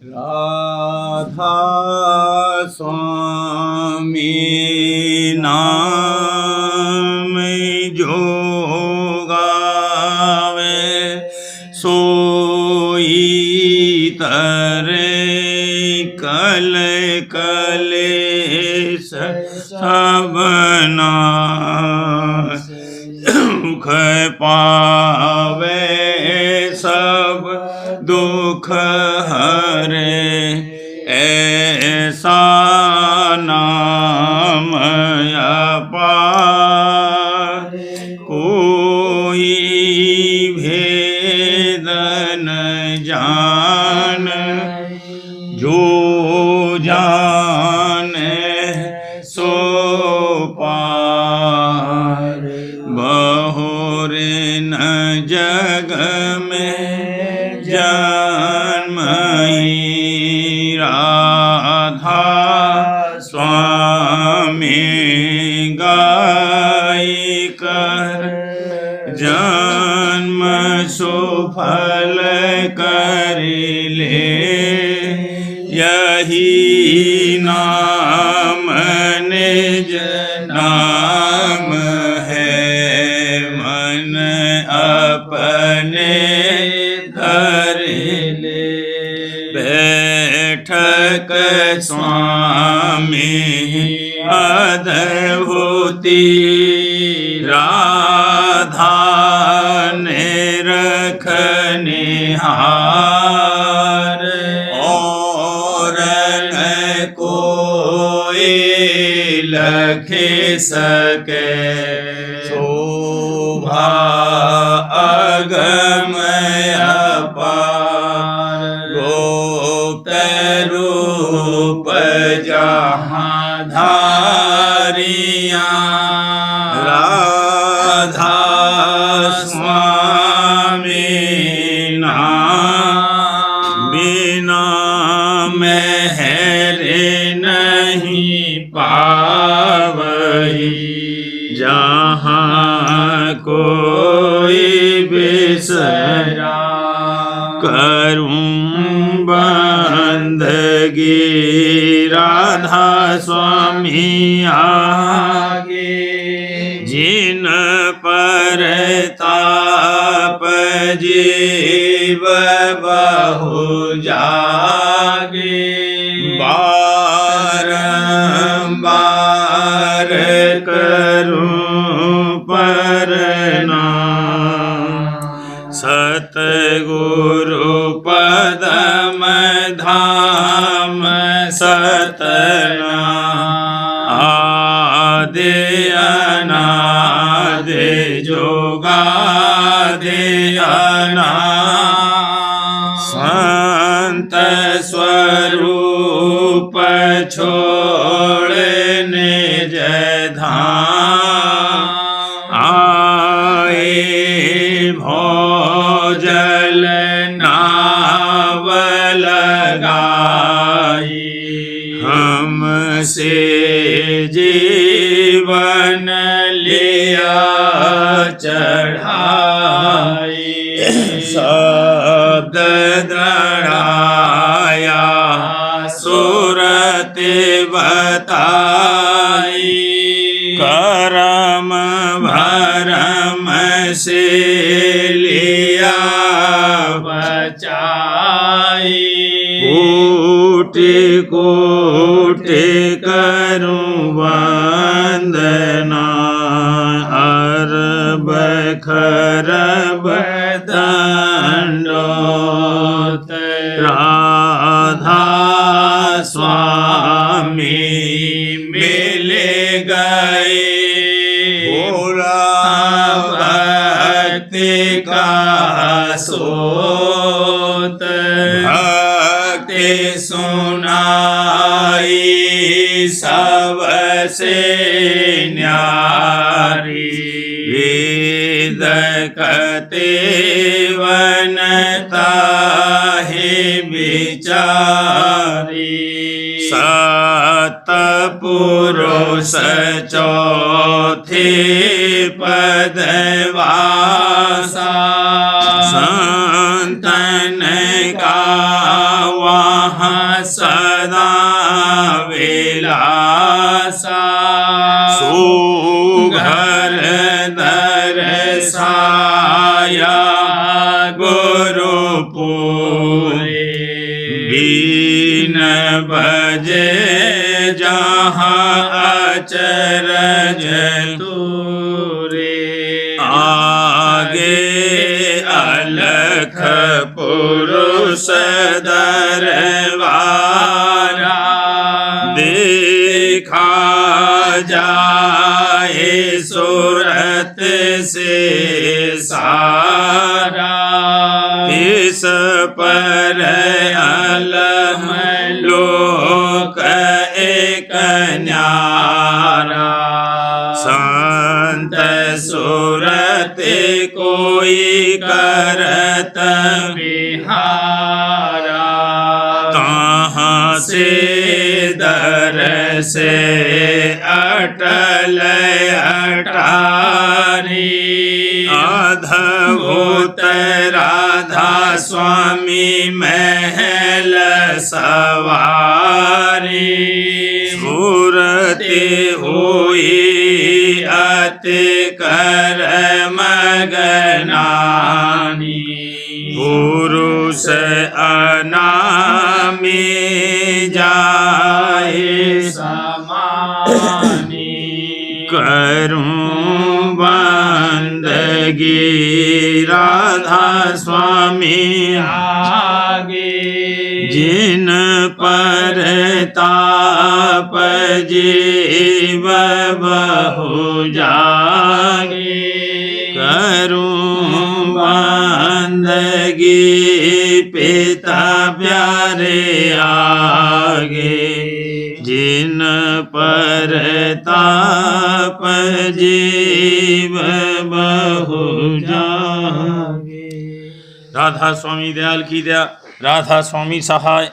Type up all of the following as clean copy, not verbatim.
राधा स्वामी नाम जो गावे सोई तरे कल कलेश सब नाश सुख पावे सब दुख हरे ऐसा नाम अपार कोई भेद न जान जो जाने सो पार बहुरे न जग में जन्म राधा स्वामी गाय कर जन्म सुफल कर ले यही नाम निज नाम है मन अपने धर ले बैठक स्वामी अद्भुति राधा ने रखनिहार और न कोई लख सके शोभा अगम अपार गोप्त रूप जहाँ धारिया राधा स्वामी नाम बिना मेहरे नहीं पावही जहाँ कोई बिसरा करूं बंदगी राधा स्वामी आगे जिन पर ताप जीव बहु जागे बारंबार करूं प्रणाम सतगुरु पदम धाम सतना आदि अनादि जोगादि अनादि संत स्वरूप छोड़ निज धाम आए भोजल नाव लगाई हमसे जीवन लिया चढ़ाई शब्द दृढ़ाया सूरत बताई करम भरम से लिया बचाई कोटि कोटि करूं वंदना अरब खरब दंडोत राधा स्वामी मिल गए भोला भक्ति का सोत भक्ति सुनाई सबसे न्यारी वेद कते वनता है विचारी सत पुरुष चौथे पदवासा संतन का वहाँ सदा विलासा सुघर दर्शाया गुरुपुरे बीन बजे जहाँ अचरज तुरे आगे अलख पुरुष दरबारा देखा जाए सूरत से सारा इस पर अलम लोक एक न्यारा संत सूरत कोई करत विहारा कहाँ से दर से अटल अटारी अद्भुत राधा स्वामी महल सवारी मूर्ति हुई अति कर मगनानी पुरुष अनामी जाए समानी करूं बंदगी राधा स्वामी आगे जिन पर ताप जीव बहु जागे करूं बंदगी पिता प्यारे आगे जिन पर ताप जीव बहु जागे। राधा स्वामी दयाल की दया, राधा स्वामी सहाय।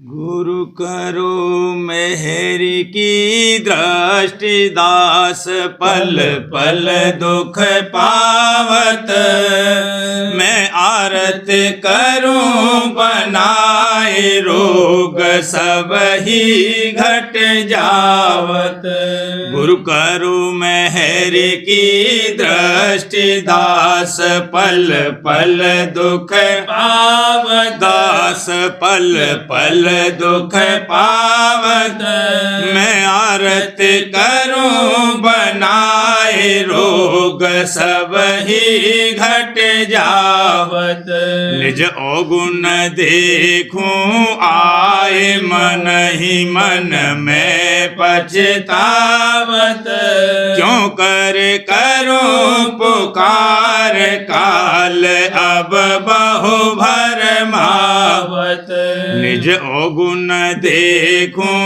गुरु करो मेहरी की दृष्टि दास पल पल दुख पावत मैं आरत करूं बनाए रोग सब ही घट जावत। गुरु करो मेहरी की दृष्टि दास पल पल दुख पावत दास पल पल दुख पावत मैं आरत करूं बनाए रोग सब ही घट जावत। निज अवगुण देखूं आए मन ही मन में पछतावत क्यों कर करूं पुकार काल अब बहु भरमावत। निज अवगुण देखूं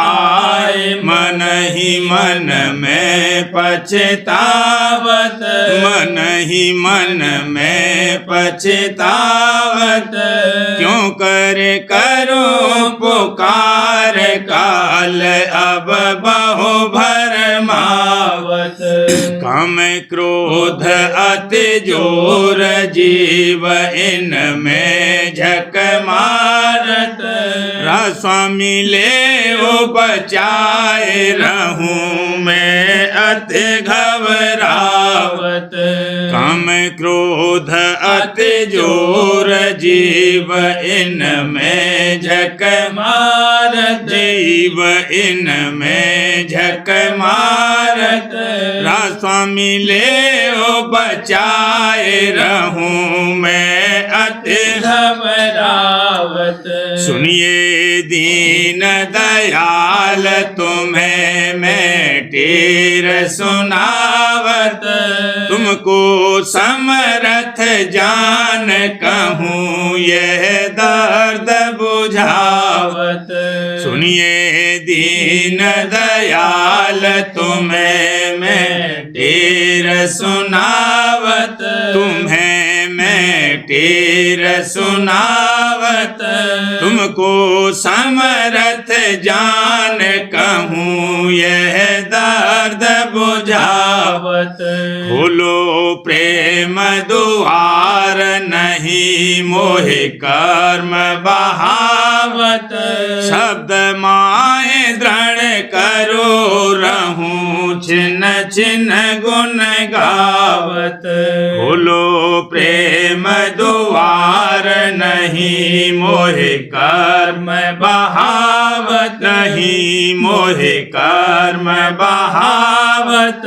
आए मन ही मन में पछतावत मन ही मन में पछतावत क्यों कर करूं पुकार काल अब बहु भरमावत। काम क्रोध अति जोर जीव इनमें झक मारत स्वामी ले ओ बचाए रहूं मैं अति घबरावत। काम क्रोध अति जोर जीव इनमें झक मारत जीव इनमें झक मारत स्वामी ले ओ बचाए रहूं मैं अति घबरावत। सुनिए दीन दयाल तुम्हें मैं टेर सुनावत तुमको समर्थ जान कहूँ यह दर्द बुझावत। सुनिए दीन दयाल तुम्हें मैं टेर सुनावत तुम्हें मैं टेर सुनावत तुमको समर्थ जान कहूँ यह दर्द बुझावत। मुझावत। खोलो प्रेम द्वार नहीं मोहे कर्म बहावत। शब्द माए दृढ़ करो रहूं छिन छिन गुण गावत। खोलो प्रेम द्वार नहीं मोहे कर्म बहावत। नहीं मोहे कर्म बहावत।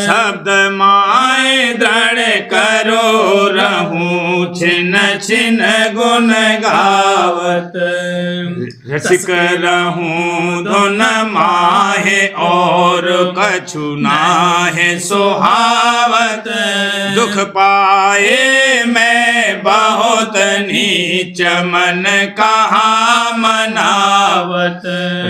शब्द माए दृढ़ करो रहूं छिन छिन गुण गावत। रसिक रहूं धुन माहे और कछु नाहे सुहावत। दुख पाए मैं बहुत नीच मन कहाँ मनावत।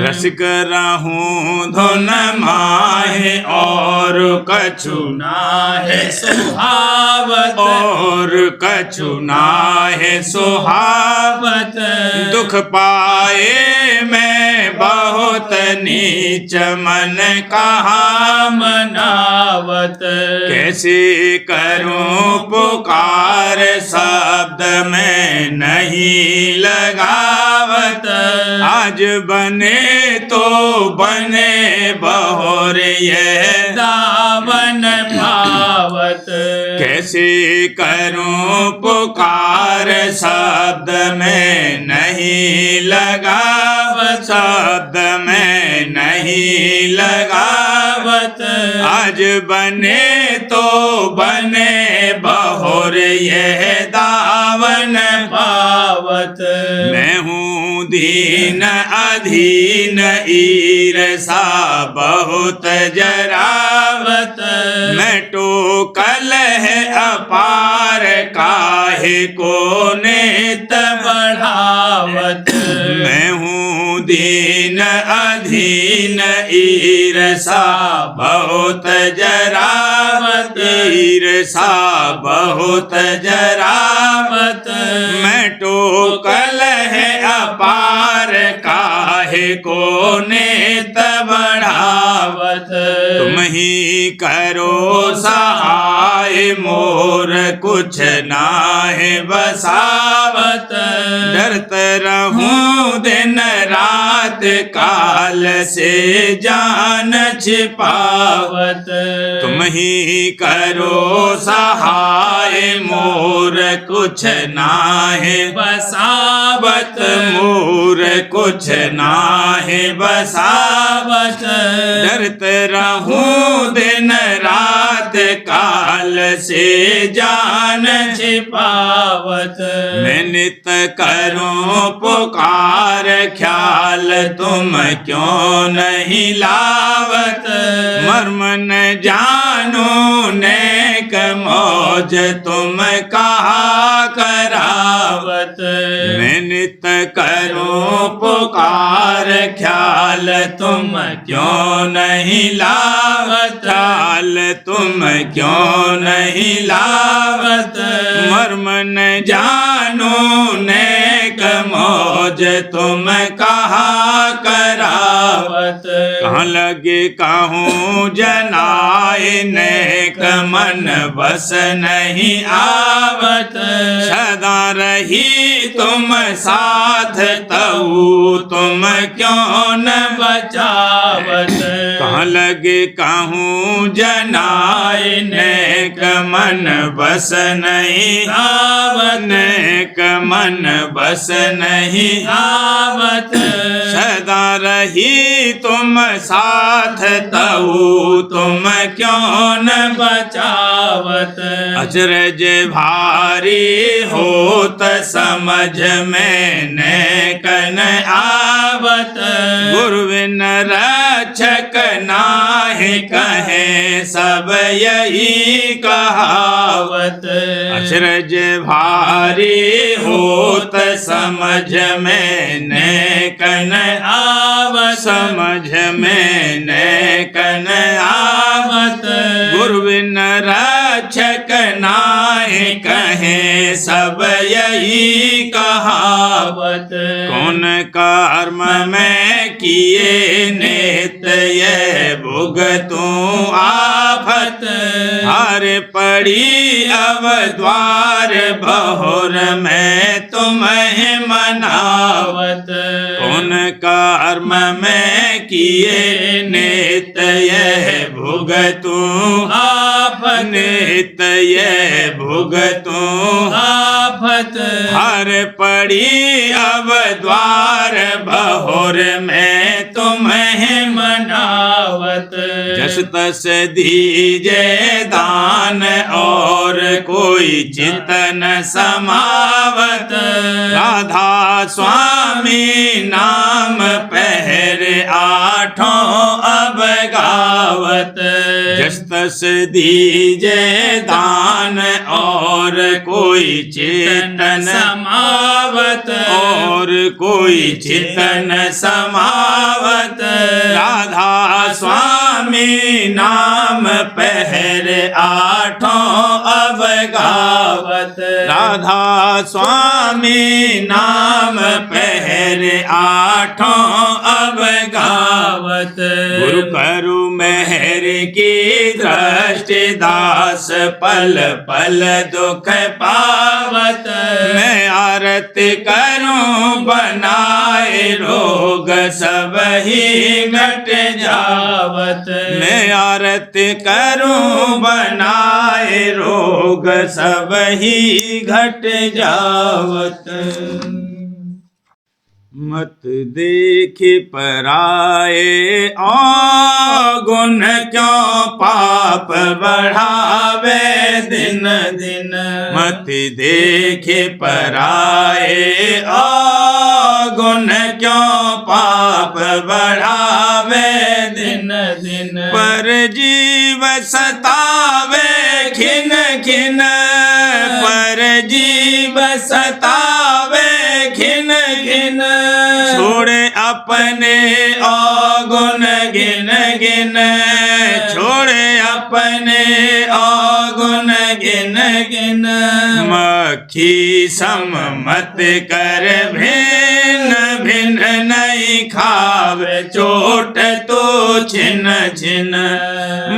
रसिक रहूं धुन माहे और कछु नाहे सुहावत। और कछु नाहे सुहावत। दुख पाए मैं बहुत नीच मन कहाँ मनावत। कैसे करूं पुकार शब्द में नहीं लगावत। आज बने तो बने बहुर यह दावन पावत। कैसे करूं पुकार शब्द में नहीं लगावत। शब्द में नहीं लगावत। आज बने तो बने बहुर यह दावन पावत। मैं हूँ दीन अधीन ईर्षा बहुत जरावत। मैं टोकल है अपार काहे को नेत बढ़ावत। मैं हूँ दीन अधीन ईर्षा बहुत जरावत। ईर्षा बहुत जरावत। मैं टोकल है अपार काहे को नेत बढ़ावत। तुम ही करो सहाय मोर कुछ नाहे बसावत। डरत रहूं दिन रात काल से जान छिपावत। तुम ही करो सहाय मोर कुछ नाहे बसावत। मोर कुछ नाहे बसावत। डरत रहूं दिन रात काल से जान छिपावत। मैं नित करूं पुकार ख्याल तुम क्यों नहीं लावत। मर्म न जानो नेक मौज तुम कहा करावत। मैं नित करूं पुकार ख्याल तुम क्यों नहीं लावत। ख्याल तुम क्यों नहीं लावत। मर्म न जानो नेक मौज तुम कहा करावत। कहाँ लगे कहूँ जनाए नेक मन बस नहीं आवत। सदा रही तुम साथ तऊ तुम क्यों न बचावत। कहाँ लगे कहूँ जनाए नेक मन बस नहीं आवत। नेक मन बस नहीं आवत। सदा रही तुम साथ तऊ तुम क्यों न बचावत। अचरज भारी होत समझ में नेक न आवत। गुरु बिन रक्षक नाहि कहे सब यही कहावत। अचरज भारी होत समझ में नेक न आवत। समझ में नेक न आवत। गुरु बिन रक्षक नाहि कहे सब यही कहावत। कौन कर्म में किए नित्य भुगतूं आप आफत हर पड़ी अब द्वार बहुर में तुम्हें मनावत कौन कर्म में किए नित यह भुगतू आफत नित यह भुगतू आफत हर पड़ी अब द्वार बहुर में तुम्हें मनावत जस तस दीजे दान और कोई चितन समावत राधा स्वामी नाम पहर आठों अब गावत जस तस दीजे दान और कोई चितन समावत और कोई चितन समावत राधा स्वामी नाम पहर आठों अब गावत राधा स्वामी नाम पहर आठों अब गावत गुरु करु मेहर की दृष्टि दास पल पल दुख पावत मैं आरती करूं बनाए रोग सब ही घट जावत मैं आरती करूं बनाए रोग सब ही घट जावत मत देख पराए गुण क्यों पाप बढ़ावे दिन दिन मत देख पराए गुण क्यों पाप बढ़ावे दिन दिन पर जीव सतावे खिन खिन पर जीव सतावे खिन खिन छोड़े अपने अवगुण गिन गिन छोड़े अपने अवगुण गिन गिन मक्खी सम मत कर भिन्न भिन्न नहीं खावे चोट तो छिन छिन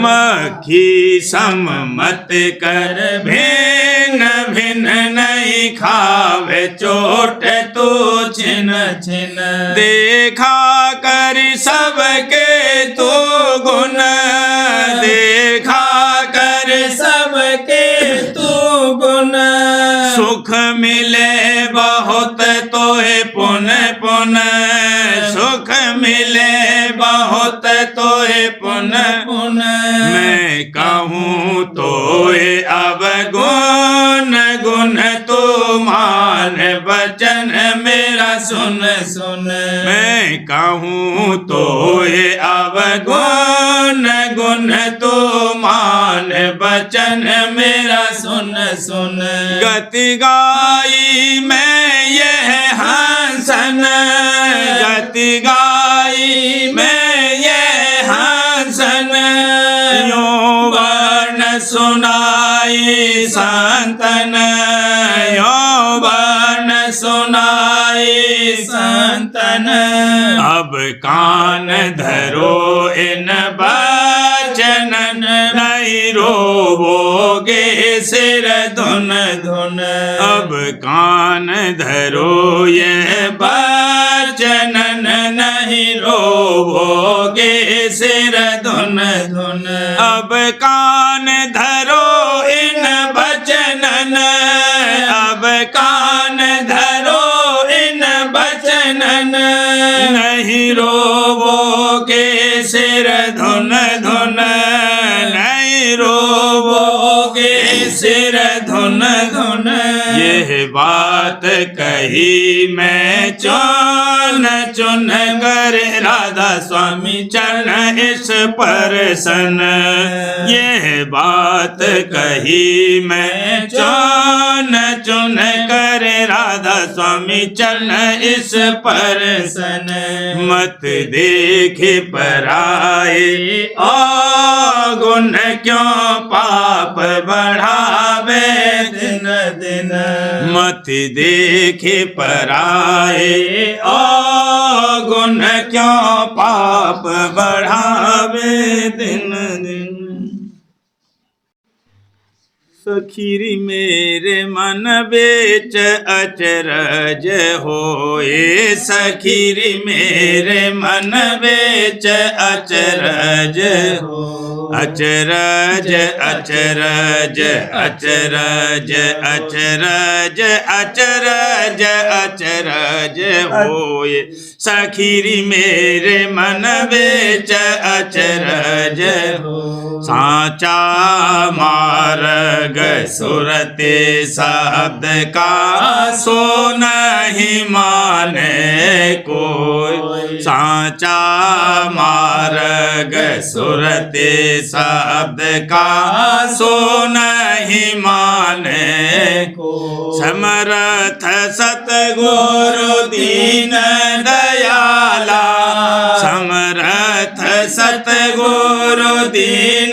मक्खी सम मत कर भिन्न भिन्न नहीं खावे चोट तो छिन छिन देखा कर सबके तो गुण देखा कर सबके तो गुण सुख मिले बहुत तोहे पुन पुन सुख मिले बहुत तोहे पुन पुन मैं कहूँ तोहे अब गुण गुण तो मान वचन मेरा सुन सुन मैं कहूँ तोहे अब गुण गुण तो मान वचन मेरा सुन सुन गति गाई मैं यह हंसन गति गाई मैं यह हंसन यो वर्ण सुनाई संतन यो वर्ण सुनाई संतन अब कान धरो इन वचनन नहीं रोवोगे सिर धुन धुन अब कान धरो ये वचनन नहीं रोवोगे सिर धुन धुन अब कान धरो इन वचनन अब कान धरो इन वचनन नहीं रोवोगे सिर धुन धुन नहीं रोवोगे सिर धुन धुन यह बात कही मैं चुन चुन कर राधा स्वामी चरण इस परसन यह बात कही मैं चुन चुन कर राधा स्वामी चरण इस परसन मत देख पराए गुण क्यों पाप बढ़ावे दिन दिन मत देख पराए गुण क्यों पाप बढ़ावे दिन दिन। सखीरी मेरे मन बेच अचरज होए, सखीरी मेरे मन बेच अचरज हो। अचरज अचरज अचरज अचरज अचरज अचरज होए, सखीरी मेरे मन बेच अचरज हो। साचा मार्ग सुरते शब्द का सो नहीं माने कोई, साचा मार्ग सुरते शब्द का सो नहीं माने को। समर्थ सतगुरु दीन दयाला, समर्थ सतगुरु दीन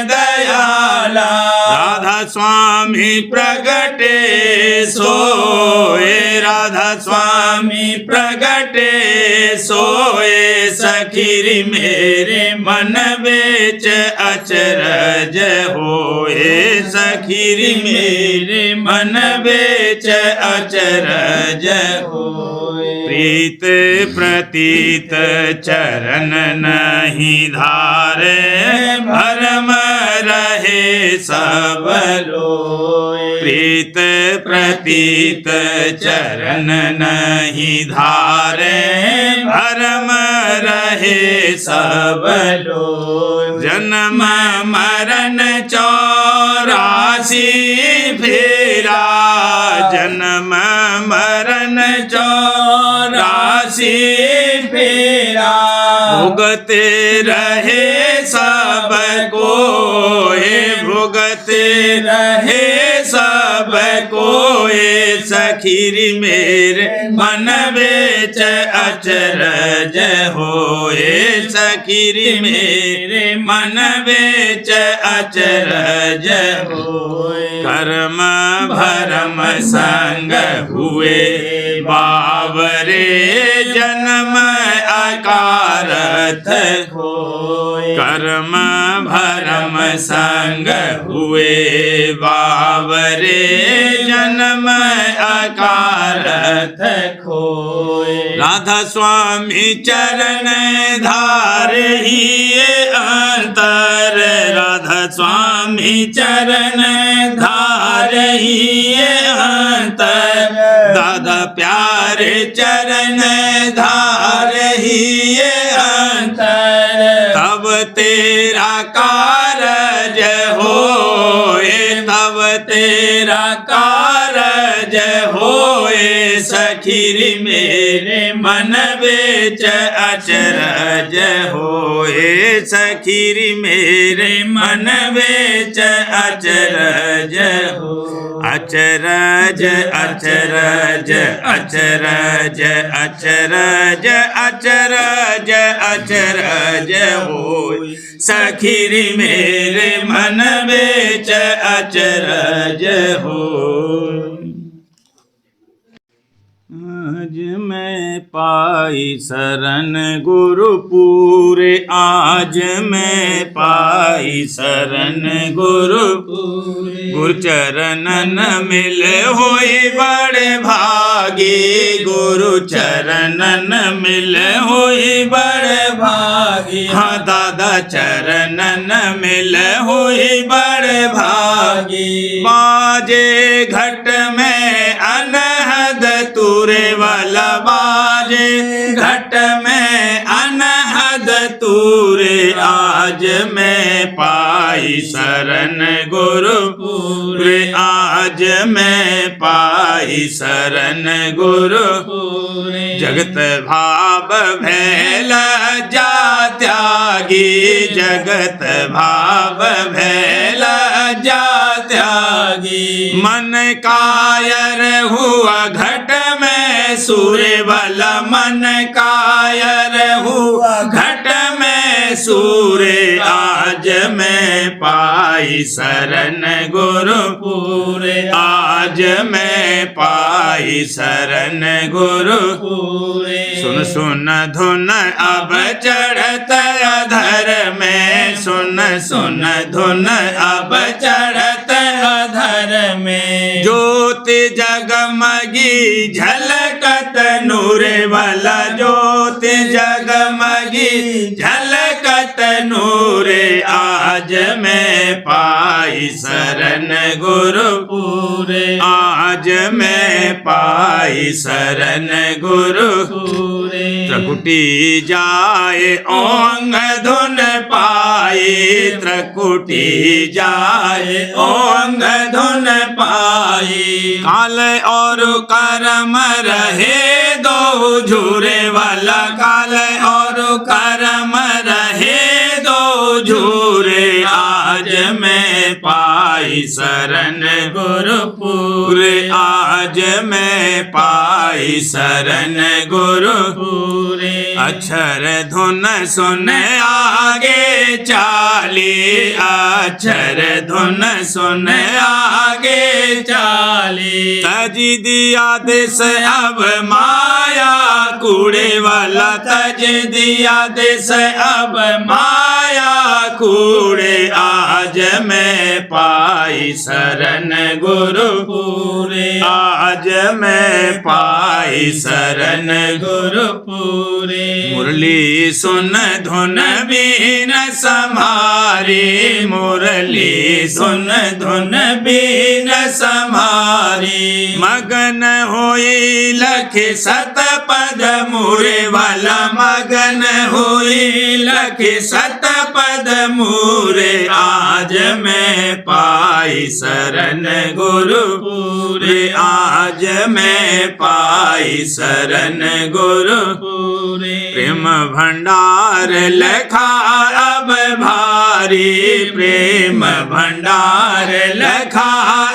दयाला, राधा स्वामी प्रगटे सोए, राधा स्वामी प्रगटे सोए, सखीरी मेरे मन बेच अचरज होए, सखीरी मेरे मन बेच अचरज होए। प्रीत प्रतीत चरण नहीं धारे, भरम रहे सब लोए। प्रीत प्रतीत चरण नहीं धारे, भरम रहे सब लोग। जन्म मरण 84 फेरा, जन्म मरण 84 फेरा, भुगते रहे सब कोए, भुगते रहे सब कोए, सखीरी मेरे मन बेच अचरज होए, सखीरी मेरे मन बेच अचरज होए। कर्म भरम संग हुए बावरे, जन्म अकारथ होए। कर्म भरम संग हुए बावरे, जन्म अकारथ खोए। राधा स्वामी चरण धार ही अंतर, राधा स्वामी चरण धार ही अंतर, दादा प्यारे चरण धार ही अंतर, तब तेरा कारज होए, तब तेरा कारज होए, सखीरी मेरे मन बेच अचरज होए, सखीरी मेरे मन बेच अचरज हो। अचरज अचरज अचरज अचरज अचरज अचरज होए, सखीरी मेरे मन बेच अचरज होए। आज मैं पाई शरण गुरु पूरे, आज मैं पाई शरण गुरु पूरे, गुरु चरणन मिले होई बड़े भागी, गुरु चरणन मिले होई बड़े भागी। हाँ दादा चरणन मिले होई बड़े भागी। बाजे घट में अनहद तुरे वाला, बाजे घट में अनहद तुरे, आज मैं पाई शरण गुरु पूरे, आज मैं पाई शरण गुरु पूरे। जगत भाव भैला जा त्यागी, जगत भाव भैला जा त्यागी। मन कायर हुआ घट में सूर्य वाला, मन कायर हुआ घट में सूर्य, आज मैं पाई शरण गुरु पूरे, आज मैं पाई शरण गुरु पूरे। सुन सुन धुन अब चढ़त अधर में, सुन सुन धुन अब चढ़त अधर में। ज्योति जगमगी झलकत नूरे वाला, ज्योति जगमगी झलकत नूरे, आज मैं पाई शरण गुरुपुरे, आज मैं पाई शरण गुरुपुरे। त्रिकुटी जाए ओंग धुन पाए, त्रिकुटी जाए ओंग धुन पाए। काल और कर्म रहे दो झूरे वाला, काल और कर्म रहे दो झूरे, आज मैं पाई शरण गुरुपुरे, आज मैं पाई शरण गुरुपुरे। अक्षर धुन सुन आगे चाली, अक्षर धुन सुन आगे चाली। तजी दिया देश अब माया कूड़े वाला, तज दिया देश अब माया कूड़े, आज मैं पाई शरण गुरुपुरे, आज मैं पाई शरण गुरुपुरे। मुरली सुन धुन बीन समारी, मुरली सुन धुन बीन समारी। मगन होई लख सत पद मुरे वाला, मगन होई लख सत पद मुरे, आज मैं पाई शरण गुरुपुरे, आज मैं पाई शरण गुरुपुरे। प्रेम भंडार लखा अब भारी, प्रेम भंडार लखा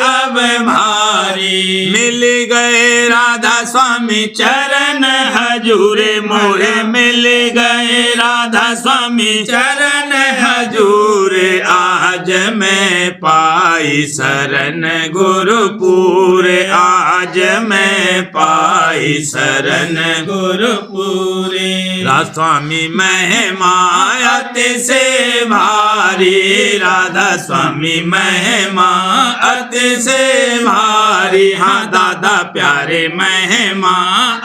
अब भारी। मिल गए राधा स्वामी चरण हजूरे मोरे, मिल गए राधा स्वामी चरण हजूरे, आज मैं पाई शरण गुरुपुरे, आज मैं पाई शरण गुरुपुरे। राधा स्वामी महिमा अति से भारी, राधा स्वामी महिमा अति से भारी। हाँ दादा प्यारे महिमा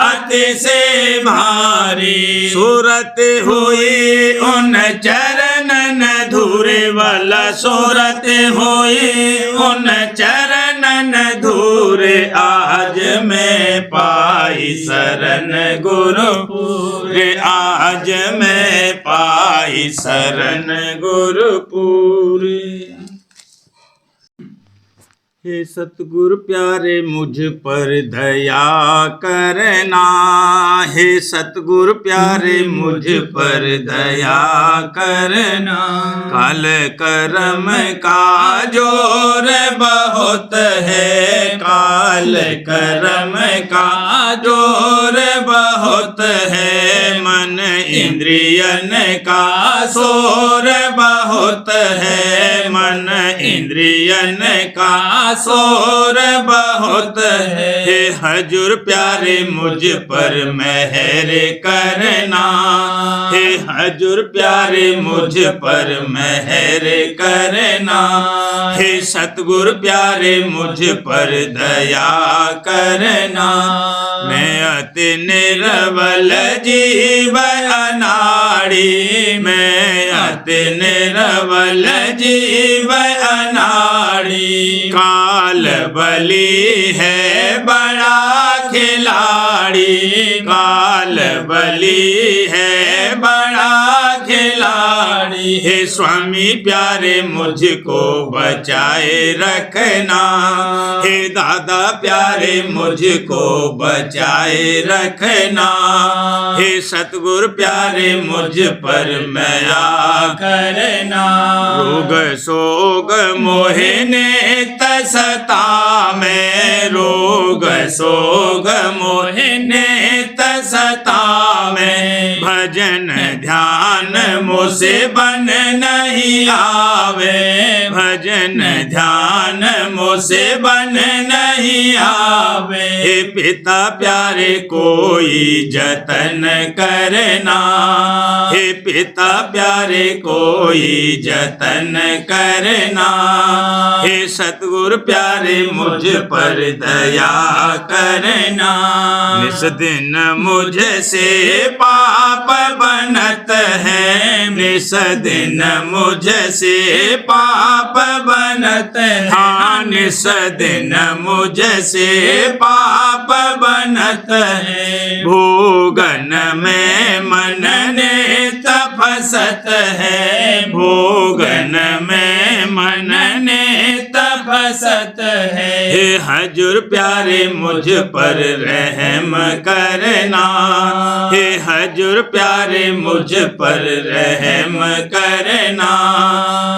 अति से भारी। सूरत हुई उन चरणन धूरे वाला, सूरत हुई उन चरणन धूरे, आज मैं पाई शरण गुरुपुरे, आज मैं पाई शरण गुरुपुरे। हे सतगुरु प्यारे मुझ पर दया करना, हे सतगुरु प्यारे मुझ पर दया करना। काल कर्म का जोर बहुत है, काल कर्म का जोर बहुत है। मन इंद्रियन का शोर बहुत है, मन इंद्रियन का शोर बहुत है। हे हजूर प्यारे मुझ पर मेहर करना, हे हजूर प्यारे मुझ पर मेहर करना। हे सतगुरु प्यारे मुझ पर दया करना। मैं अति निर्बल जीव अनाड़ी, मैं अति निर्बल जीव अनाड़ी। काल बली है बड़ा खिलाड़ी, काल बली है बड़ा खिलाड़ी। हे स्वामी प्यारे मुझको बचाए रखना, हे दादा प्यारे मुझको बचाए रखना। हे सतगुरु प्यारे मुझ पर दया करना। रोग सोग मोहने तसता में, रोग सोग मोहने तसता में। भजन ध्यान मुझसे बन नहीं आवे, भजन ध्यान मुझसे बन नहीं आवे। हे पिता प्यारे कोई जतन करना, हे पिता प्यारे कोई जतन करना। हे सतगुरु प्यारे मुझ पर दया करना। निस दिन मुझसे पाप बनत है, निस दिन मुझसे पाप बनत है। हाँ निस दिन मुझसे पाप बनत है। भोगन में मन ने तपसत है, भोगन में मन ने तपसत है। हे हजूर प्यारे मुझ पर रहम करना, हे हजूर प्यारे मुझ पर रहम करना।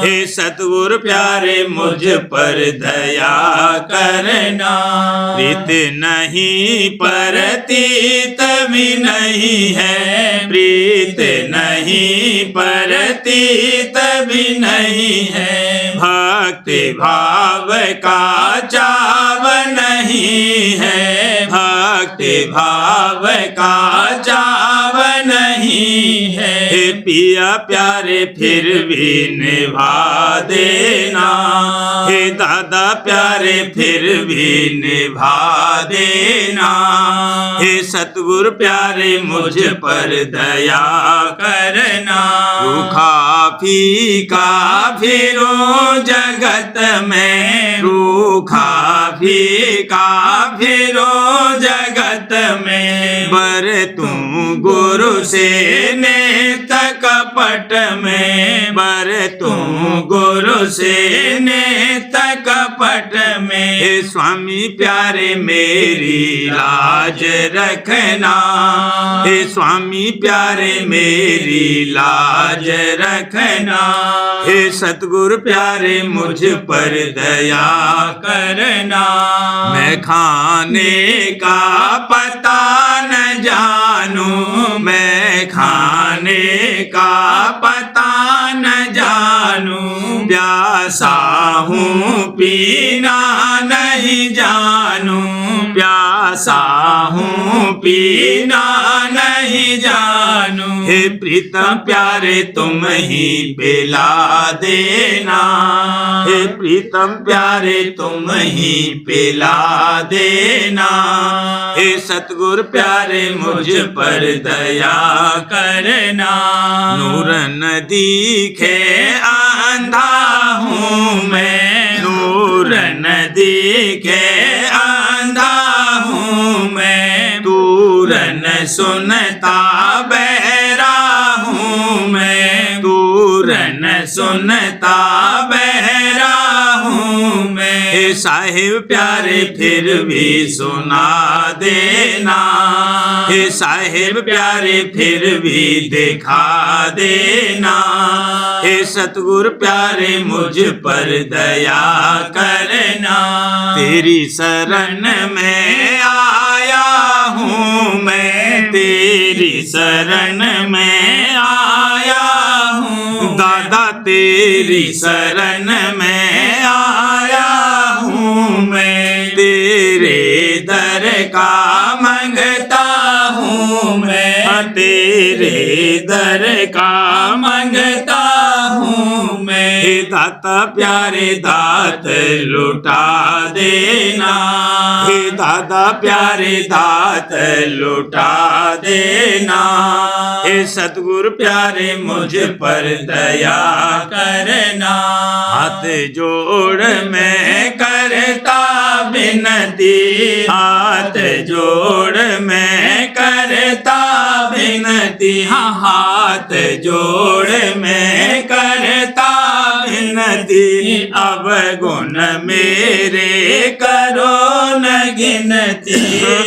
हे सतगुरु प्यारे मुझ पर दया करना। प्रीत नहीं परतीत भी नहीं है, प्रीत नहीं परतीत भी नहीं है। भक्ति भाव का चाव नहीं है, भक्ति भाव का चाव नहीं है। हे पिया प्यारे फिर भी निभा देना, हे दादा प्यारे फिर भी निभा देना। हे सतगुरु प्यारे मुझ पर दया करना। रूखा फीका फिरो जगत में, रूखा फीका फिरो जगत में। बर तू गुरु से नेत कपट में, बर तू गुरु से नेत कपट में। हे स्वामी प्यारे मेरी लाज रखना, हे स्वामी प्यारे मेरी लाज रखना। हे सतगुरु प्यारे मुझ पर दया करना। मैं खाने का पता न जानूं, मैं खाने का पता न जानूं। प्यासा हूँ पीना नहीं जानूं, प्यासा हूँ पीना नहीं जानूं। हे प्रीतम प्यारे तुम ही पिला देना, हे प्रीतम प्यारे तुम ही पिला देना। हे सतगुरु प्यारे मुझ पर दया करना। नूर न दिखे अंधा हूँ मैं, नूर न दिखे अंधा हूँ मैं। दूर न सुनता बहरा हूँ मैं, दूर न सुनता बहरा हूँ मैं। हे साहिब प्यारे फिर भी सुना देना, हे साहिब प्यारे फिर भी दिखा देना। हे सतगुरु प्यारे मुझ पर दया करना। तेरी शरण में आया हूँ मैं, तेरी शरण में आया हूँ। दादा तेरी शरण में आया हूँ मैं। तेरे दर का मंगता हूँ मैं, तेरे दर का मंगता हूँ मैं। हे दाता प्यारे दात लुटा देना, हे दादा प्यारे दात लुटा देना। हे सतगुरु प्यारे मुझ पर दया करना। हाथ जोड़ मैं करता विनती, हाथ जोड़ मैं करता विनती। हाँ हाथ जोड़ मैं करता विनती। अब गुण मेरे करो न गिनती,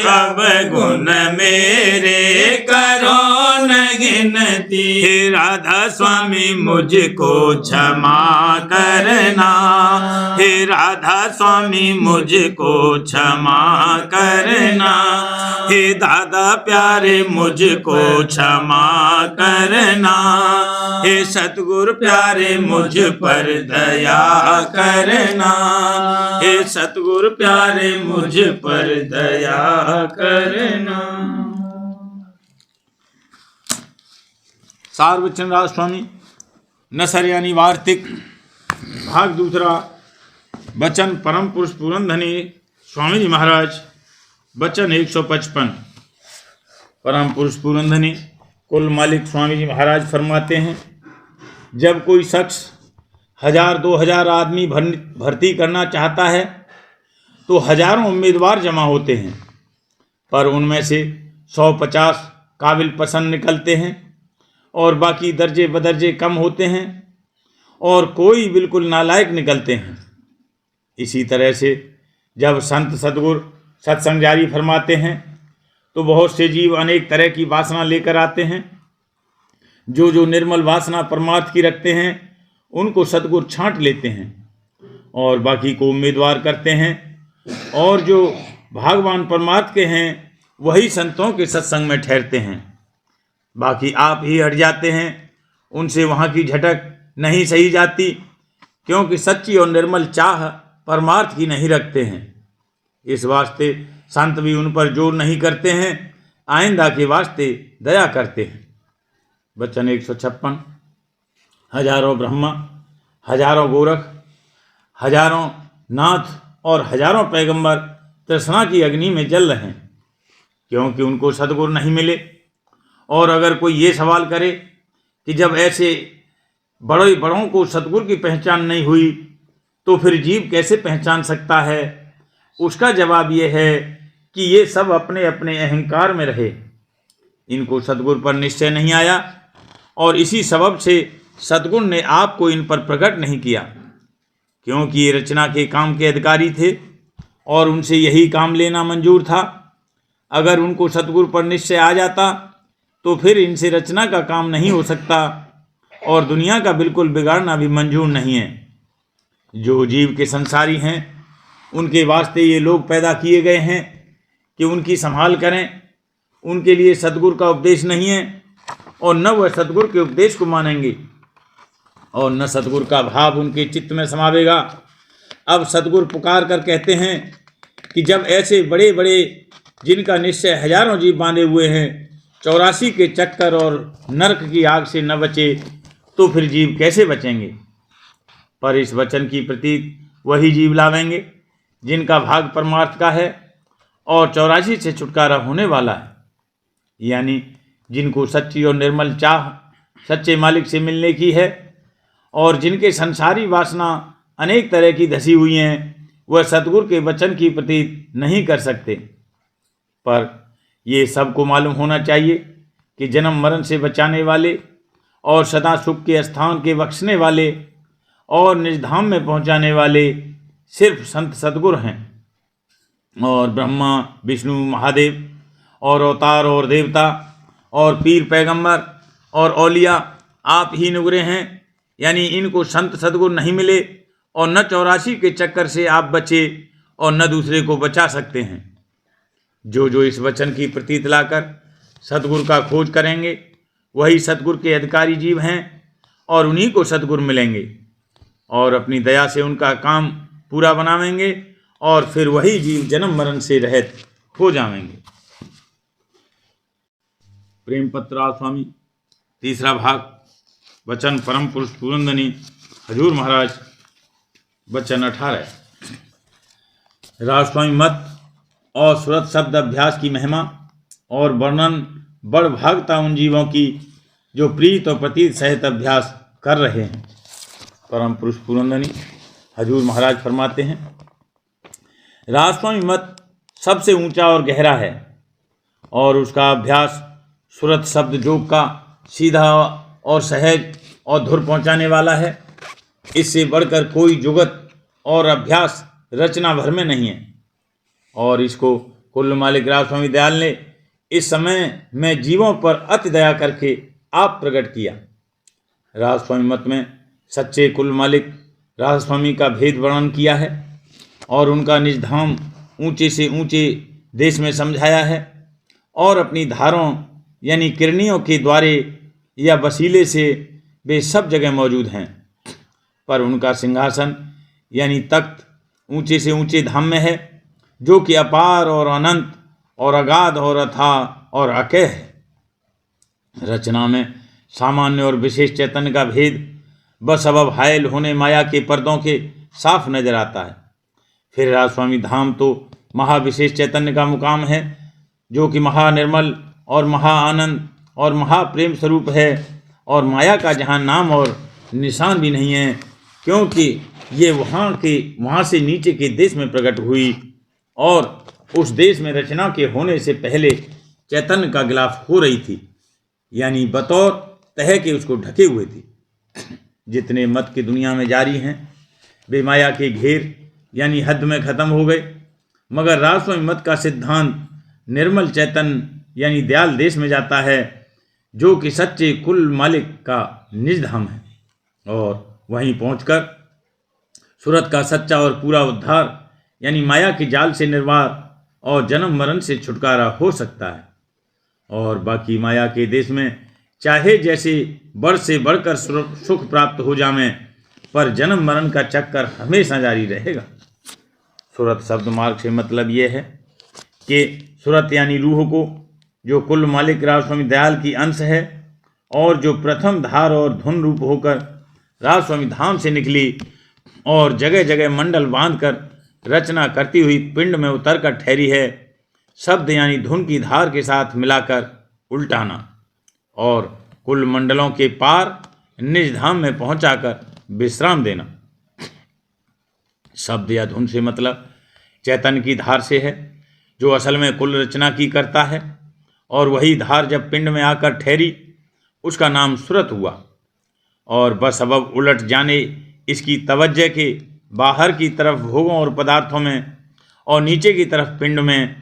अब गुण मेरे करो न गिनती। हे राधा स्वामी मुझको क्षमा करना, हे राधा स्वामी मुझको क्षमा करना। हे दादा प्यारे मुझको क्षमा करना, हे सतगुरु प्यारे मुझ पर दया करना, हे सतगुरु प्यारे मुझ पर दया करना। सार वचन राज स्वामी नसर यानी वार्तिक भाग दूसरा। वचन परम पुरुष पूरनधनी स्वामी जी महाराज। वचन 155। परम पुरुष पूरनधनी कुल मालिक स्वामी जी महाराज फरमाते हैं, जब कोई शख्स 1000-2000 आदमी भर्ती करना चाहता है तो हजारों उम्मीदवार जमा होते हैं, पर उनमें से 100-50 काबिल पसंद निकलते हैं और बाकी दर्जे बदर्जे कम होते हैं और कोई बिल्कुल नालायक निकलते हैं। इसी तरह से जब संत सद्गुरु सत्संग जारी फरमाते हैं तो बहुत से जीव अनेक तरह की वासना लेकर आते हैं। जो निर्मल वासना परमार्थ की रखते हैं उनको सद्गुरु छांट लेते हैं और बाकी को उम्मीदवार करते हैं, और जो भगवान परमार्थ के हैं वही संतों के सत्संग में ठहरते हैं। बाकी आप ही हट जाते हैं, उनसे वहाँ की झटक नहीं सही जाती, क्योंकि सच्ची और निर्मल चाह परमार्थ की नहीं रखते हैं। इस वास्ते संत भी उन पर जोर नहीं करते हैं, आइंदा के वास्ते दया करते हैं। वचन 156। हजारों ब्रह्मा, हजारों गोरख, हजारों नाथ और हजारों पैगंबर तृष्णा की अग्नि में जल रहे हैं, क्योंकि उनको सद्गुरु नहीं मिले। और अगर कोई ये सवाल करे कि जब ऐसे बड़ों को सद्गुरु की पहचान नहीं हुई तो फिर जीव कैसे पहचान सकता है, उसका जवाब ये है कि ये सब अपने अपने अहंकार में रहे, इनको सद्गुरु पर निश्चय नहीं आया और इसी सबब से सद्गुरु ने आपको इन पर प्रकट नहीं किया, क्योंकि ये रचना के काम के अधिकारी थे और उनसे यही काम लेना मंजूर था। अगर उनको सद्गुरु पर निश्चय आ जाता तो फिर इनसे रचना का काम नहीं हो सकता और दुनिया का बिल्कुल बिगाड़ना भी मंजूर नहीं है। जो जीव के संसारी हैं उनके वास्ते ये लोग पैदा किए गए हैं कि उनकी संभाल करें। उनके लिए सद्गुरु का उपदेश नहीं है और न वह सद्गुरु के उपदेश को मानेंगे और न सद्गुरु का भाव उनके चित्त में समावेगा। अब सद्गुरु पुकार कर कहते हैं कि जब ऐसे बड़े बड़े जिनका निश्चय हजारों जीव बांधे हुए हैं 84 के चक्कर और नरक की आग से न बचे तो फिर जीव कैसे बचेंगे। पर इस वचन की प्रतीक वही जीव लावेंगे जिनका भाग परमार्थ का है और 84 से छुटकारा होने वाला है, यानी जिनको सच्ची और निर्मल चाह सच्चे मालिक से मिलने की है और जिनके संसारी वासना अनेक तरह की धसी हुई हैं, वह सद्गुरु के वचन की प्रतीक नहीं कर सकते। पर ये सबको मालूम होना चाहिए कि जन्म मरण से बचाने वाले और सदा सुख के स्थान के बख्शने वाले और निजधाम में पहुंचाने वाले सिर्फ संत सद्गुरु हैं, और ब्रह्मा विष्णु महादेव और अवतार और देवता और पीर पैगंबर और औलिया आप ही नुगरे हैं। यानी इनको संत सद्गुरु नहीं मिले और न 84 के चक्कर से आप बचे और न दूसरे को बचा सकते हैं। जो इस वचन की प्रतीत लाकर सद्गुरु का खोज करेंगे वही सद्गुरु के अधिकारी जीव हैं और उन्हीं को सद्गुरु मिलेंगे और अपनी दया से उनका काम पूरा बनावेंगे और फिर वही जीव जन्म मरण से रहित हो जाएंगे। प्रेम पत्र स्वामी तीसरा भाग। वचन परम पुरुष पूरनधनी हजूर महाराज। वचन 18। राजस्वामी मत और सुरत शब्द अभ्यास की महिमा और वर्णन बड़ भागता उन जीवों की जो प्रीत और प्रतीत सहित अभ्यास कर रहे हैं। परम पुरुष पूरनधनी हजूर महाराज फरमाते हैं, राजस्वामी मत सबसे ऊंचा और गहरा है और उसका अभ्यास सुरत शब्द जोग का सीधा और सहज और धुर पहुंचाने वाला है। इससे बढ़कर कोई जुगत और अभ्यास रचना भर में नहीं है और इसको कुल मालिक राजस्वामी दयाल ने इस समय में जीवों पर अति दया करके आप प्रकट किया। राजस्वामी मत में सच्चे कुल मालिक राजस्वामी का भेद वर्णन किया है और उनका निज धाम ऊंचे से ऊंचे देश में समझाया है और अपनी धारों यानी किरणियों के द्वारे या वसीले से वे सब जगह मौजूद हैं, पर उनका सिंहासन यानी तख्त ऊंचे से ऊंचे धाम में है, जो कि अपार और अनंत और अगाध और अथाह और अकह है। रचना में सामान्य और विशेष चैतन्य का भेद बसबब हायल होने माया के पर्दों के साफ नजर आता है। फिर राजस्वामी धाम तो महाविशेष चैतन्य का मुकाम है, जो कि महानिर्मल और महाआनंद और महाप्रेम स्वरूप है, और माया का जहाँ नाम और निशान भी नहीं है, क्योंकि ये वहाँ से नीचे के देश में प्रकट हुई, और उस देश में रचना के होने से पहले चैतन्य का गिलाफ हो रही थी, यानी बतौर तह के उसको ढके हुए थी। जितने मत की दुनिया में जारी हैं वे माया के घेर यानी हद में खत्म हो गए, मगर राजस्वामी मत का सिद्धांत निर्मल चैतन्य यानी दयाल देश में जाता है, जो कि सच्चे कुल मालिक का निज धाम है, और वहीं पहुंचकर सूरत का सच्चा और पूरा उद्धार यानी माया के जाल से निर्वाह और जन्म मरण से छुटकारा हो सकता है। और बाकी माया के देश में चाहे जैसे बढ़ से बढ़कर सुख प्राप्त हो जावे, पर जन्म मरण का चक्कर हमेशा जारी रहेगा। सूरत शब्द मार्ग से मतलब यह है कि सूरत यानी रूह को, जो कुल मालिक राजस्वामी दयाल की अंश है, और जो प्रथम धार और धुन रूप होकर राजस्वामी धाम से निकली और जगह जगह मंडल बांधकर रचना करती हुई पिंड में उतरकर ठहरी है। शब्द यानी धुन की धार के साथ मिलाकर उल्टाना और कुल मंडलों के पार निज धाम में पहुंचाकर विश्राम देना। शब्द या धुन से मतलब चैतन्य की धार से है, जो असल में कुल रचना की करता है, और वही धार जब पिंड में आकर ठहरी उसका नाम सूरत हुआ। और बसबब उलट जाने इसकी तवज्जह के बाहर की तरफ भोगों और पदार्थों में, और नीचे की तरफ पिंड में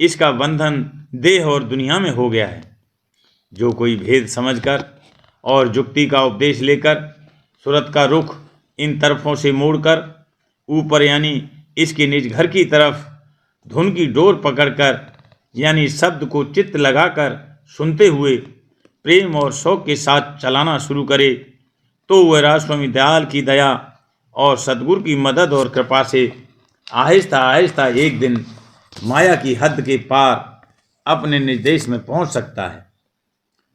इसका बंधन देह और दुनिया में हो गया है। जो कोई भेद समझकर और युक्ति का उपदेश लेकर सूरत का रुख इन तरफों से मोड़कर ऊपर यानी इसके निज घर की तरफ धुन की डोर पकड़कर यानी शब्द को चित्त लगाकर सुनते हुए प्रेम और शौक के साथ चलाना शुरू करे, तो वह राजस्वामी दयाल की दया और सद्गुरु की मदद और कृपा से आहिस्ता आहिस्ता एक दिन माया की हद के पार अपने निर्देश में पहुंच सकता है,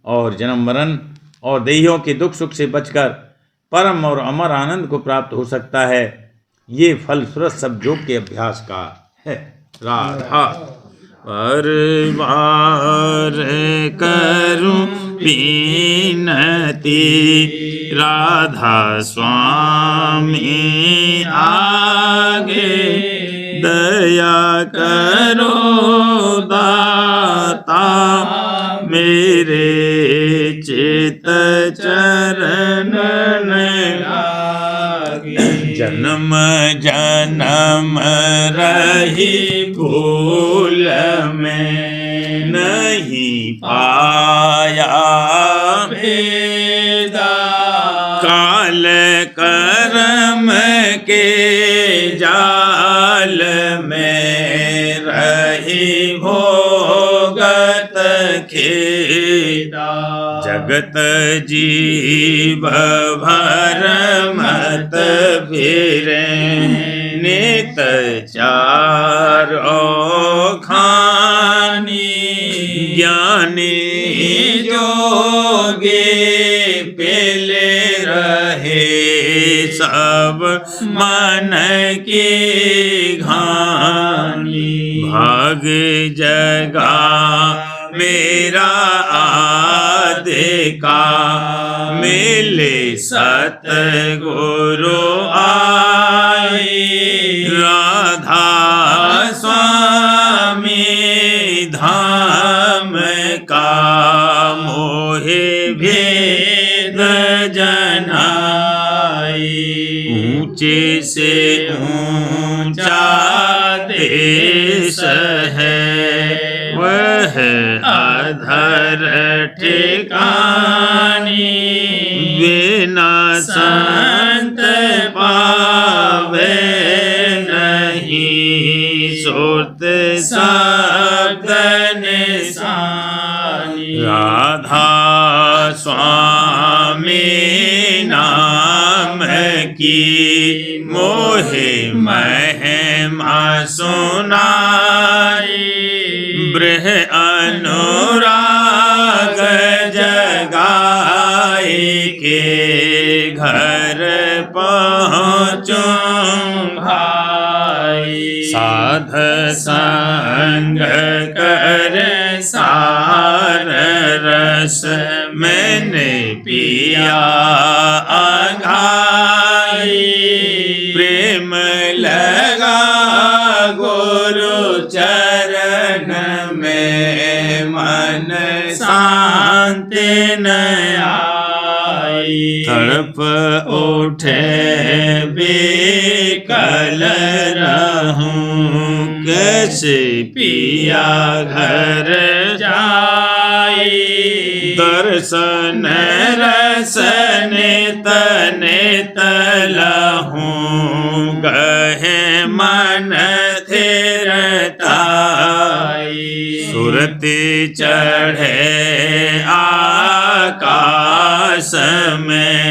और जन्म मरण और देहियों के दुख सुख से बचकर परम और अमर आनंद को प्राप्त हो सकता है। ये फल सूरत सब योग के अभ्यास का है। राधा परवार करूं पीनती, राधा स्वामी आगे दया करो दाता, मेरे चित चरण जन्म जन्म रही भूल में नहीं पाया भेदा, काल कर्म के जाल में रही भोगत खेदा, जगत जीव भर मत फिरे नित चारो खानी, ज्ञानी जोगे पेले रहे सब मन की घानी, भाग जगा मेरा आदि का, मिले सतगुरु आई, राधा स्वामी धाम का मोहे भेद जनाई, ऊंचे से ऊंचा देश है वह अधर ठिकानी, बिना संत पावे नहीं सुरत शब्द राधा स्वामी नाम की मोहे महिमा सुनाई, ब्रह अनुराग जगाए के घर पहुँचूं भाई। साध संग कर सार रस मैंने पिया अघाई, प्रेम लगा गुरु चरण में मन शांति न आई। तड़प उठे बेकल रहूं, कैसे पिया घर जाई। दर्शन रसन तने तलहूं, गहे मन थिरताई। सुरति चढ़े आकाश में,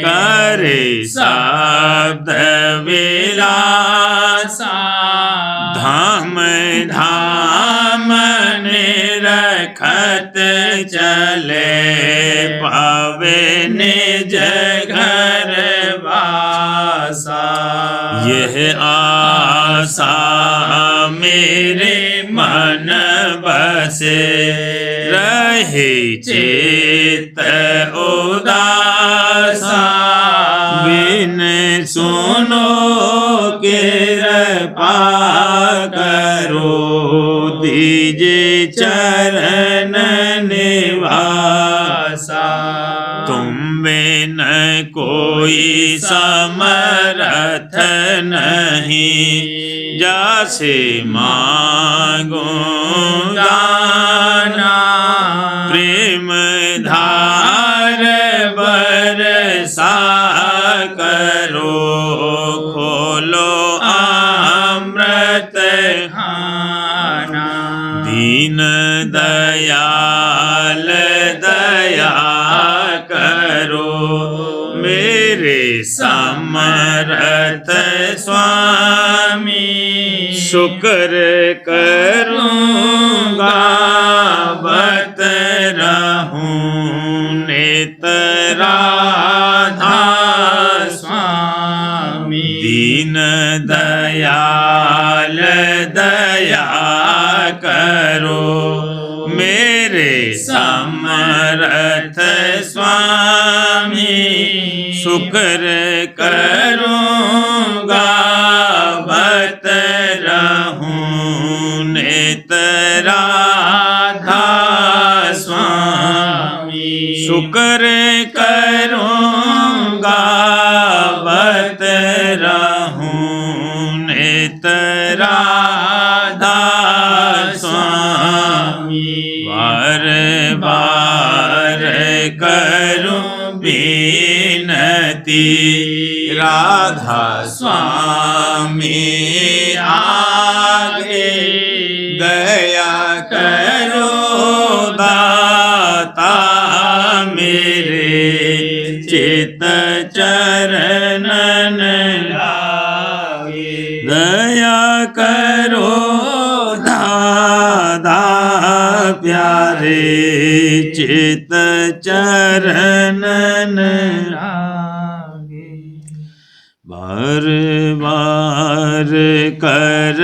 करे शब्द विलासा। धाम धाम निरखत चले, पावे निज घर वासा। यह आशा मेरे मन बसे, रहे चित्त उदासा। बिन सुनो कृपा करो, दीजे चरण निवासा। तुम बिन कोई समर्थ नहीं, जासे मांगूं दाना। प्रेम धार बरसा करो, खोलो अमृत खाना। दीन दयाल दया करो, मेरे समर्थ स्वामी। शुक्र करूँगा बत रहूं, नित राधा स्वामी। दीन दयाल दया करो, मेरे समर्थ स्वामी। शुक्र करूँगा बत रहूं, नित राधा स्वामी। शुक्र करूँगा बत रहूं, नित राधा स्वामी। बार बार करूं बिनती, राधा स्वामी आगे। दया करो दाता मेरे, चित चरणन लागे। दया करो दादा प्यारे, चित चरणन लागे। बार बार कर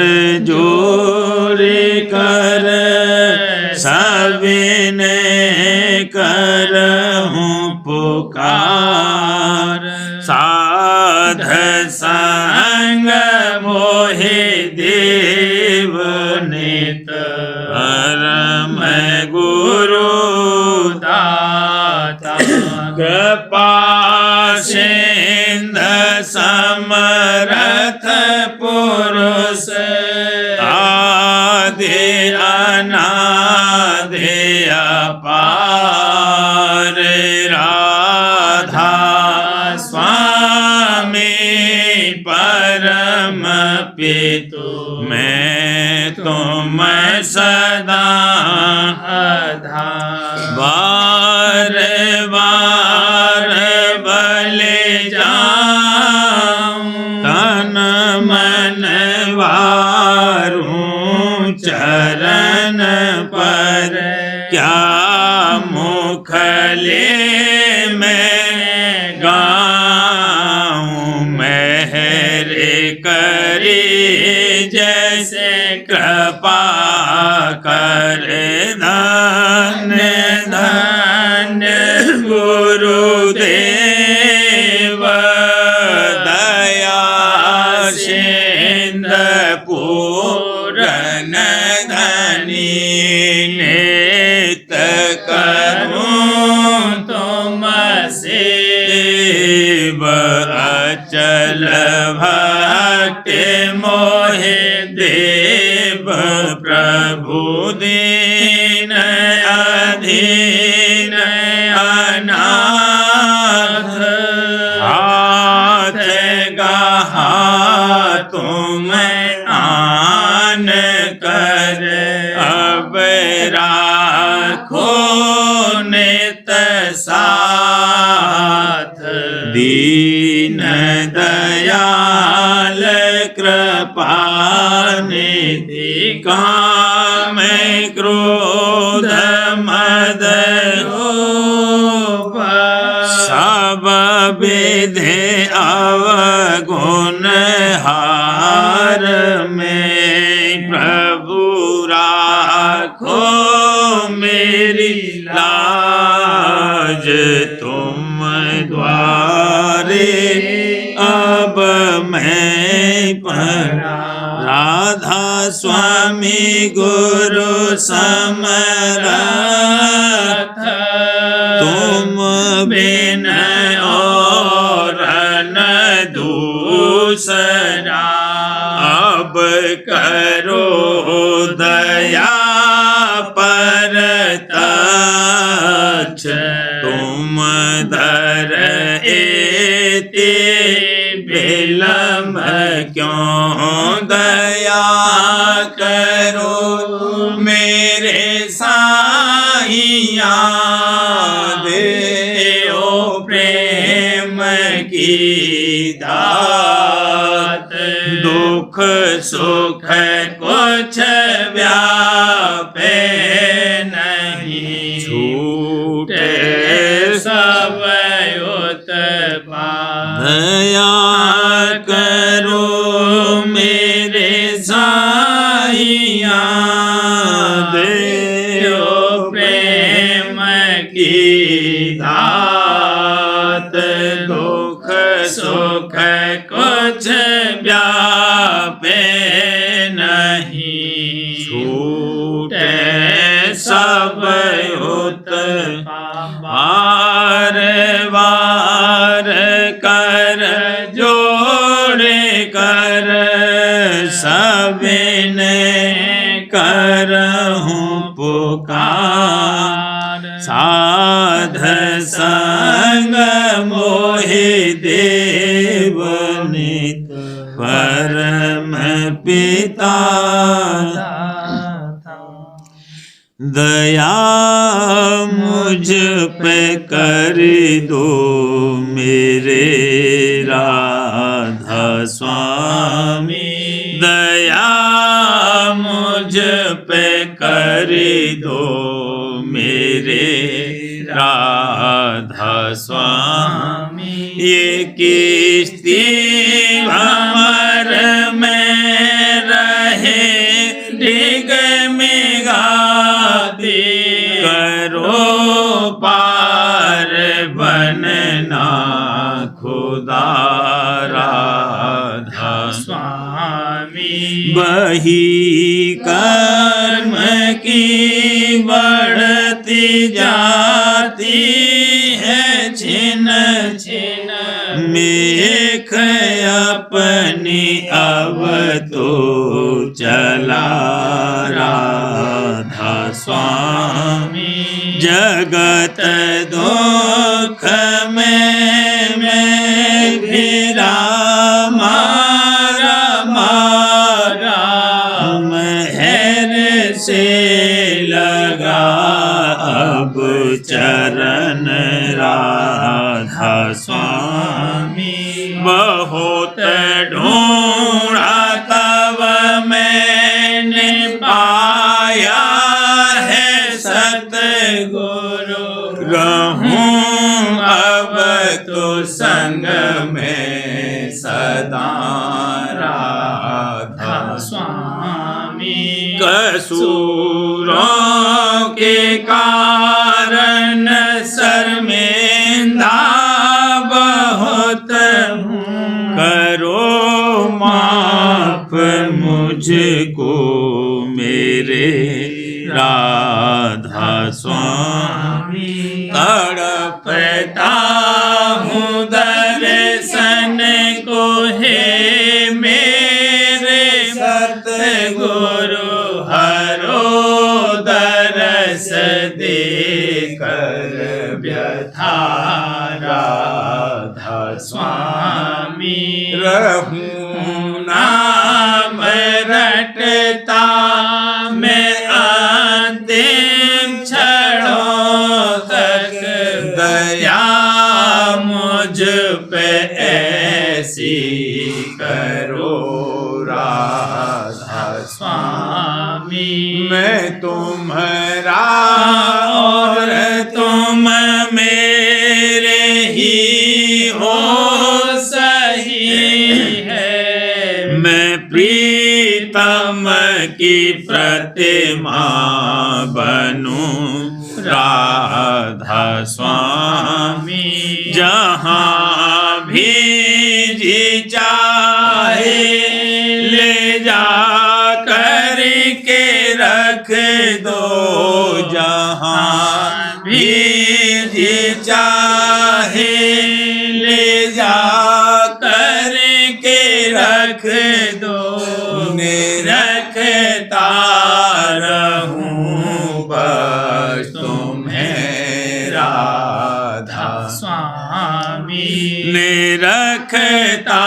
जोरे कर, सविने करहूं पुकार। साध संग मोहे देव नित, परम गुरु दाता। कृपा सिंध समर्थ पुरुष, आदि अनादि अपार। राधा स्वामी परम पितु, मैं तुम सदा क्या मुखले मैं गाऊं, मेहरे करे जैसे कृपा कर। धन्य धन्य गुरुदेव दया सिंध पूरन धनी, नित करूं तुम सेव। अचल भक्ति मोहे देव, प्रभु दीन अधीन अनाथ। हाथ गहा तुम आन कर, अब राखो नित साथ। दीन दयाल कृपा निधि, काम क्रोध मद लोभ, सब विधि अवगुण हार में। प्रभु राखो मेरी लाज, तुम द्वारे अब मैं पड़ा। राधा स्वामी गुरु समरथ, तुम बिन और न दूसरा। अब करो दया परतक्ष, तुम दर एते विलम्ब क्यों। दया करो मेरे साहिया, देओ प्रेम की दात। दुख सुख कुछ व्यापे नहीं, छूटे सब उत्पात। दया करो मेरे साहिया, देओ प्रेम की दात। दुख सुख कुछ व्यापे नहीं, छूटे सब उत्पात। बार बार कर जोड़े कर, सबिने करहूं पुकार। साध संग मोहि देव नित, परम पिता। दया मुझ पे कर दो मेरे राधा स्वामी। दया मुझ पे कर दो मेरे राधा स्वामी। ये किस्ती भंवर में रहे डिग में गाती, करो पार बनना खुदा राधा स्वामी। बही कर्म की बढ़ती जाती है छिन छिन, मेख अपनी अब तो चला राधा स्वामी। जगत दुख में मैं फिरा मारा मारा, महर से लगा अब चरण राधा स्वामी। बहुत ढूंढा तब मैंने पाया है सत सतगुरु रहूं अब तो संग में सदा राधा स्वामी कसूरों के कारण शर्मिंदा बहुत हूँ करो माफ मुझको मेरे राधा स्वामी तड़पता हूँ दर्शन को हे मेरे सतगुरु हरो दरस देकर व्यथा राधा स्वामी रहूं नाम रटता मैं अंतिम क्षणों तक दया मुझ पे ऐसी करो राधा स्वामी मैं तुम्हारा और तुम मेरे ही हो सही है मैं प्रीतम की प्रतिमा बनूं राधा स्वामी जहाँ भी जी चाहे ले जा करके रख दो जहाँ भी जी चाहे ले जा करके रख दो रखता रहूं बस तुम्हें राधा स्वामी रखता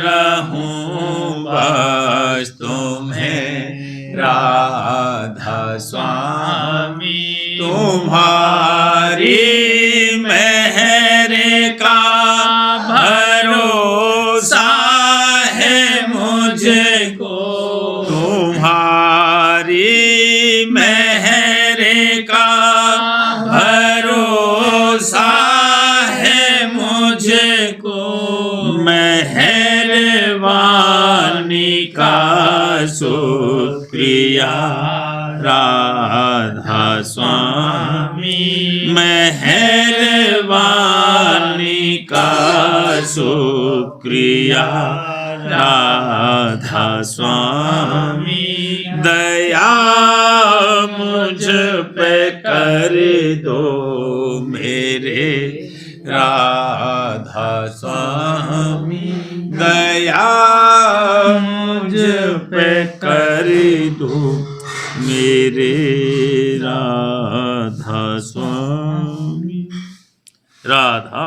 रहूं बस तुम्हें राधा स्वामी तुम्हारी मेहर का भरोसा है मुझको तुम्हारी मेहर का भरोसा है मुझको मेहरबानी का शुक्रिया राधा स्वामी मेहरबानी का शुक्रिया राधा स्वामी दया मुझ पे कर दो मेरे राधा स्वामी दया मुझ पे कर दो मेरे राधा स्वामी राधा